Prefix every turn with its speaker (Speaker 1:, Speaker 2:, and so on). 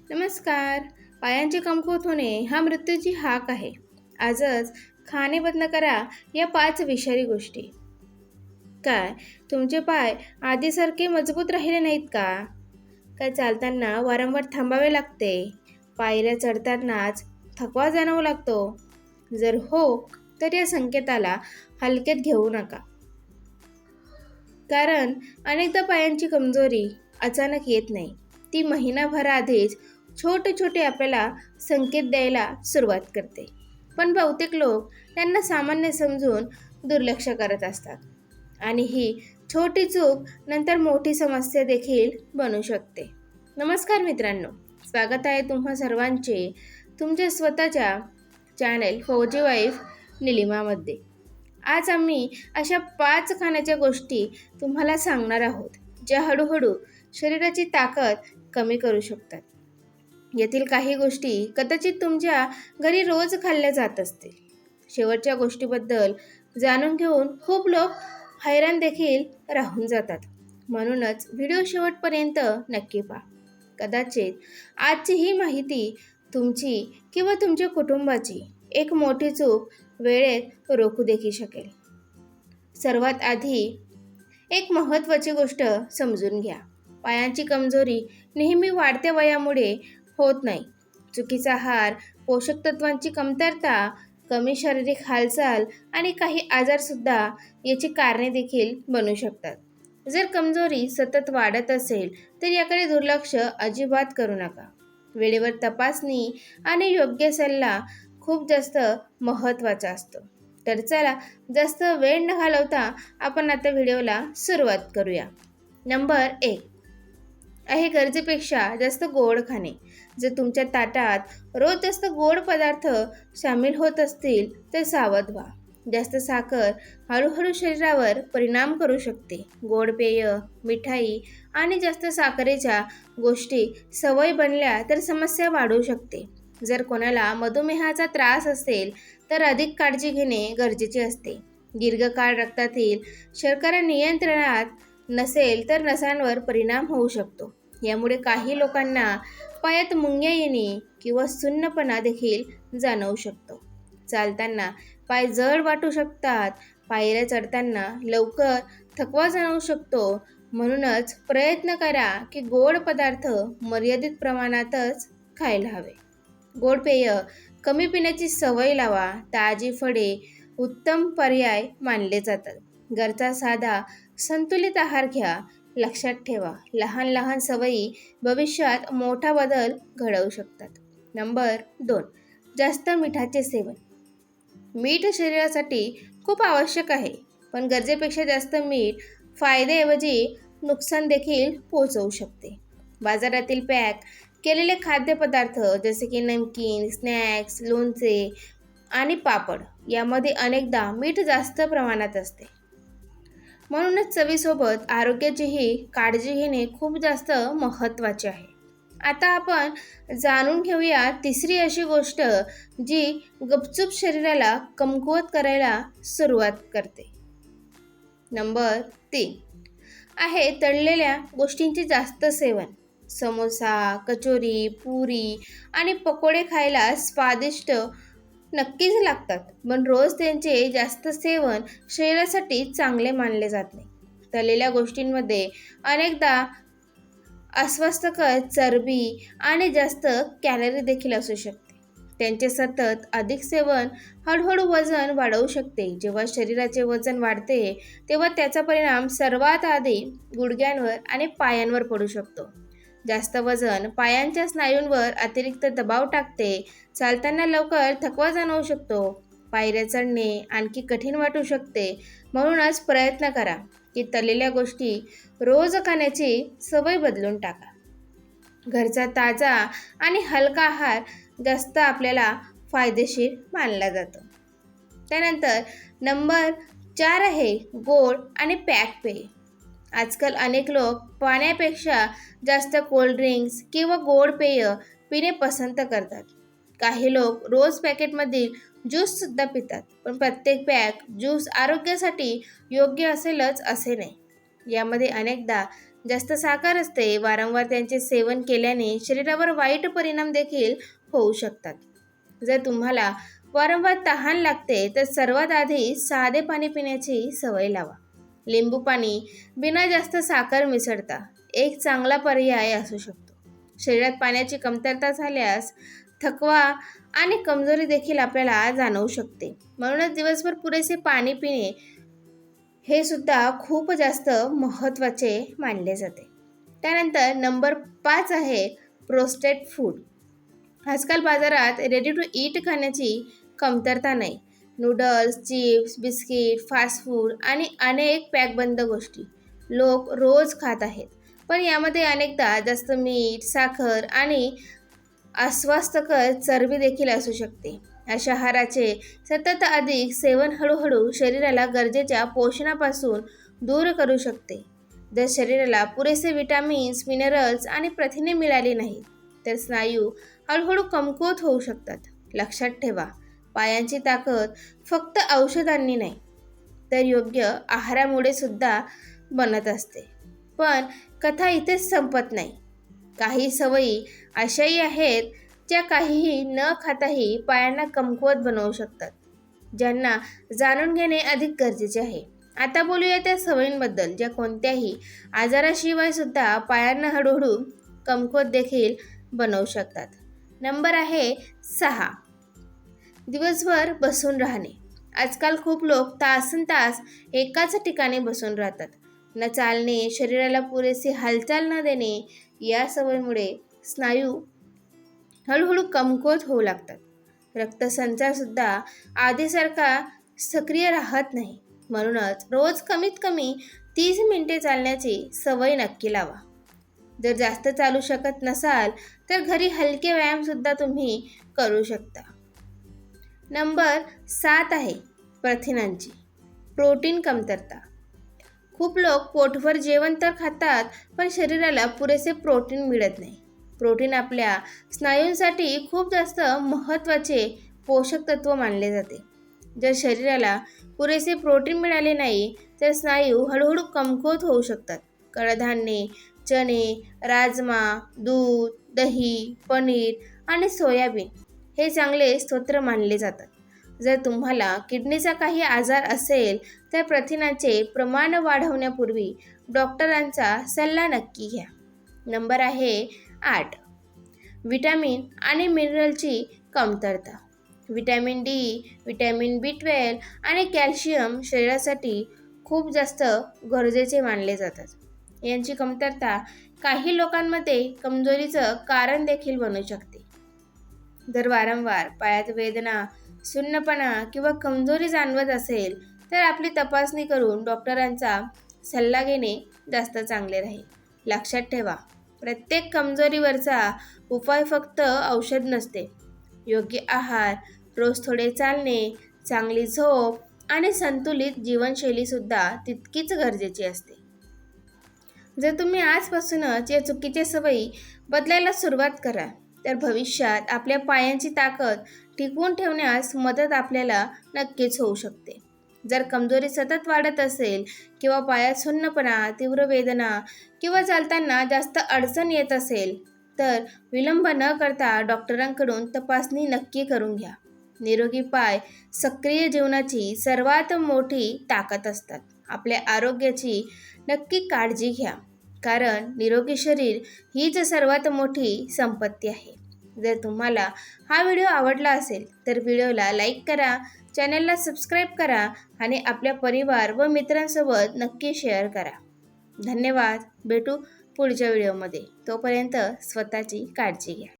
Speaker 1: नमस्कार. पायांची कमकुवत होणे हा मृत्यूची हाक आहे. आजच खाणे बंद करा या 5 विषारी गोष्टी. काय तुमचे पाय आधीसारखे मजबूत राहिले नाहीत का? काय चालताना वारंवार थांबावे लागते? पायऱ्या चढतानाच थकवा जाणवू लागतो? जर हो, तर या संकेताला हलक्यात घेऊ नका. कारण अनेकदा पायांची कमजोरी अचानक येत नाही. ती महिनाभराआधीच छोटे छोटे आपल्याला संकेत द्यायला सुरुवात करते. पण बहुतेक लोक त्यांना सामान्य समजून दुर्लक्ष करत असतात. आणि ही छोटी चूक नंतर मोठी समस्या देखील बनू शकते. नमस्कार मित्रांनो, स्वागत आहे तुम्हा सर्वांचे तुमच्या स्वतःच्या चॅनेल फौजी वाईफ निलिमामध्ये. आज आम्ही अशा 5 खाण्याच्या गोष्टी तुम्हाला सांगणार आहोत, ज्या हळूहळू शरीराची ताकद कमी करू शकतात. येथील काही गोष्टी कदाचित तुमच्या घरी रोज खाल्ल्या जात असतील. शेवटच्या गोष्टीबद्दल जाणून घेऊन खूप लोक हैराण देखील राहून जातात. म्हणूनच व्हिडिओ शेवटपर्यंत नक्की पहा. कदाचित आजची ही माहिती तुमची किंवा तुमच्या कुटुंबाची एक मोठी चूक वेळेत रोखू देखील शकेल. सर्वात आधी एक महत्त्वाची गोष्ट समजून घ्या. पायांची कमजोरी नेहमी वाढत्या वयामुळे होत नाही. चुकीचा आहार, पोषक तत्वांची कमतरता, कमी शारीरिक हालचाल आणि काही आजारसुद्धा याची कारणे देखील बनू शकतात. जर कमजोरी सतत वाढत असेल तर याकडे दुर्लक्ष अजिबात करू नका. वेळेवर तपासणी आणि योग्य सल्ला खूप जास्त महत्त्वाचा असतो. तर चला, जास्त वेळ न घालवता आपण आता व्हिडिओला सुरुवात करूया. नंबर 1 आहे गरजेपेक्षा जास्त गोड खाणे. जर तुमच्या ताटात रोज जास्त गोड पदार्थ सामील होत असतील तर सावध व्हा. जास्त साखर हळूहळू शरीरावर परिणाम करू शकते. गोड पेय, मिठाई आणि जास्त साखरेच्या गोष्टी सवय बनल्या तर समस्या वाढू शकते. जर कोणाला मधुमेहाचा त्रास असेल तर अधिक काळजी घेणे गरजेचे असते. दीर्घकाळ रक्तातील शर्करा नियंत्रणात नसेल तर नसांवर परिणाम होऊ शकतो. यामुळे काही लोकांना पायात मुंग्या येणे किंवा सुन्नपणा देखील जाणवू शकतो. चालताना पाय जड वाटू शकतात. पायऱ्या चढताना लवकर थकवा जाणवू शकतो. म्हणूनच प्रयत्न करा की गोड पदार्थ मर्यादित प्रमाणातच खायला हवे. गोड पेय कमी पिण्याची सवय लावा. ताजी फळे उत्तम पर्याय मानले जातात. घरचा साधा संतुलित आहार घ्या. लक्षात ठेवा, लहान लहान सवयी भविष्यात मोठा बदल घडवू शकतात. नंबर 2 जास्त मिठाचे सेवन. मीठ शरीरासाठी खूप आवश्यक आहे, पण गरजेपेक्षा जास्त मीठ फायद्याऐवजी नुकसान देखील पोहोचवू शकते. बाजारातील पॅक केलेले खाद्यपदार्थ जसे की नमकीन, स्नॅक्स, लोणचे आणि पापड यामध्ये अनेकदा मीठ जास्त प्रमाणात असते. म्हणूनच चवीसोबत आरोग्याचीही काळजी घेणे खूप जास्त महत्त्वाचे आहे. आता आपण जाणून घेऊया तिसरी अशी गोष्ट जी गपचूप शरीराला कमकुवत करायला सुरुवात करते. नंबर 3 आहे तळलेल्या गोष्टींचे जास्त सेवन. समोसा, कचोरी, पुरी आणि पकोडे खायला स्वादिष्ट नक्कीच लागतात, पण रोज त्यांचे जास्त सेवन शरीरासाठी चांगले मानले जात नाही. तळलेल्या गोष्टींमध्ये अनेकदा अस्वास्थ्यकर चरबी आणि जास्त कॅलरी देखील असू शकते. त्यांचे सतत अधिक सेवन हळूहळू वजन वाढवू शकते. जेव्हा शरीराचे वजन वाढते तेव्हा त्याचा परिणाम सर्वात आधी गुडघ्यांवर आणि पायांवर पडू शकतो. जास्त वजन पायांच्या स्नायूंवर अतिरिक्त दबाव टाकते. चालताना लवकर थकवा जाणवू शकतो. पायऱ्या चढणे आणखी कठीण वाटू शकते. म्हणूनच प्रयत्न करा की तळलेल्या गोष्टी रोज खाण्याची सवय बदलून टाका. घरचा ताजा आणि हलका आहार जास्त आपल्याला फायदेशीर मानला जातो. त्यानंतर नंबर 4 आहे गोड आणि पॅक पेय. आजकाल अनेक लोक पाण्यापेक्षा जास्त कोल्ड्रिंक्स किंवा गोड पेय पिणे पसंत करतात. काही लोक रोज पॅकेटमधील ज्यूससुद्धा पितात, पण प्रत्येक पॅक ज्यूस आरोग्यासाठी योग्य असेलच असे नाही. यामध्ये अनेकदा जास्त साखर असते. वारंवार त्यांचे सेवन केल्याने शरीरावर वाईट परिणाम देखील होऊ शकतात. जर तुम्हाला वारंवार तहान लागते तर सर्वात आधी साधे पाणी पिण्याची सवय लावा. लिंबू पाणी बिना जास्त साखर मिसळता एक चांगला पर्याय असू शकतो. शरीरात पाण्याची कमतरता झाल्यास थकवा आणि कमजोरी देखील आपल्याला जाणवू शकते. म्हणूनच दिवसभर पुरेसे पाणी पिणे हे सुद्धा खूप जास्त महत्त्वाचे मानले जाते. त्यानंतर नंबर 5 आहे प्रोसेस्ड फूड. आजकाल बाजारात रेडी टू ईट खाण्याची कमतरता नाही. Noodles, chips, biscuit, fast food आणि अनेक पॅकबंद गोष्टी लोक रोज खात आहेत. पण यामध्ये अनेकदा जास्त मीठ, साखर आणि अस्वास्थ्यकर चरबी देखील असू शकते. अशा आहाराचे सतत अधिक सेवन हळूहळू शरीराला गरजेच्या पोषणापासून दूर करू शकते. जर शरीराला पुरेसे विटामिन्स, मिनरल्स आणि प्रथिने मिळाली नाही तर स्नायू हळूहळू कमकुवत होऊ शकतात. लक्षात ठेवा, पायांची ताकद फक्त औषधांनी नाही तर योग्य आहारामुळे सुद्धा बनत असते. पण कथा इथेच संपत नाही. काही सवयी अशाही आहेत ज्या काहीही न खाताही पायांना कमकुवत बनवू शकतात, ज्यांना जाणून घेणे अधिक गरजेचे आहे. आता बोलूया त्या सवयींबद्दल ज्या कोणत्याही आजाराशिवाय सुद्धा पायांना हळूहळू कमकुवत देखील बनवू शकतात. नंबर आहे 6. दिवसभर बसून राहणे. आजकाल खूप लोक तासनतास एकाच ठिकाणी बसून राहतात. न चालणे, शरीराला पुरेशी हालचाल न देणे या सवयीमुळे स्नायू हळूहळू कमकुवत होऊ लागतात. रक्तसंचारसुद्धा आधीसारखा सक्रिय राहत नाही. म्हणूनच रोज कमीत कमी 30 मिनिटे चालण्याची सवय नक्की लावा. जर जास्त चालू शकत नसाल तर घरी हलके व्यायामसुद्धा तुम्ही करू शकता. नंबर 7 आहे प्रथिनांची प्रोटीन कमतरता. खूप लोक पोटभर जेवण तर खातात पण शरीराला पुरेसे प्रोटीन मिळत नाही. प्रोटीन आपल्या स्नायूंसाठी खूप जास्त महत्त्वाचे पोषक तत्व मानले जाते. जर शरीराला पुरेसे प्रोटीन मिळाले नाही तर स्नायू हळूहळू कमकुवत होऊ शकतात. कडधान्ये, चणे, राजमा, दूध, दही, पनीर आणि सोयाबीन हे चांगले स्रोत मानले जातात. जर तुम्हाला किडनीचा काही आजार असेल तर प्रथिनाचे प्रमाण वाढवण्यापूर्वी डॉक्टरांचा सल्ला नक्की घ्या. नंबर आहे 8. विटॅमिन आणि मिनरलची कमतरता. विटॅमिन डी, विटॅमिन B12 आणि कॅल्शियम शरीरासाठी खूप जास्त गरजेचे मानले जातात. यांची कमतरता काही लोकांमध्ये कमजोरीचं कारण देखील बनू शकते. जर वारंवार पायात वेदना, सुन्नपणा किंवा कमजोरी जाणवत असेल तर आपली तपासणी करून डॉक्टरांचा सल्ला घेणे जास्त चांगले राहील. लक्षात ठेवा, प्रत्येक कमजोरीवरचा उपाय फक्त औषध नसते. योग्य आहार, रोज थोडे चालणे, चांगली झोप आणि संतुलित जीवनशैलीसुद्धा तितकीच गरजेची असते. जर तुम्ही आजपासूनच या चुकीच्या सवयी बदलायला सुरुवात कराल तर भविष्यात आपल्या पायांची ताकद टिकवून ठेवण्यास मदत आपल्याला नक्कीच होऊ शकते. जर कमजोरी सतत वाढत असेल किंवा पायात सुन्नपणा, तीव्र वेदना किंवा चालताना जास्त अडचण येत असेल तर विलंब न करता डॉक्टरांकडून तपासणी नक्की करून घ्या. निरोगी पाय सक्रिय जीवनाची सर्वात मोठी ताकद असतात. आपल्या आरोग्याची नक्की काळजी घ्या, कारण निरोगी शरीर हीच सर्वात मोठी संपत्ती आहे. जर तुम्हाला हा व्हिडिओ आवडला असेल तर व्हिडिओला लाईक करा, चॅनलला सबस्क्राईब करा आणि आपल्या परिवार व मित्रांसोबत नक्की शेअर करा. धन्यवाद. भेटू पुढच्या व्हिडिओमध्ये. तोपर्यंत स्वतःची काळजी घ्या.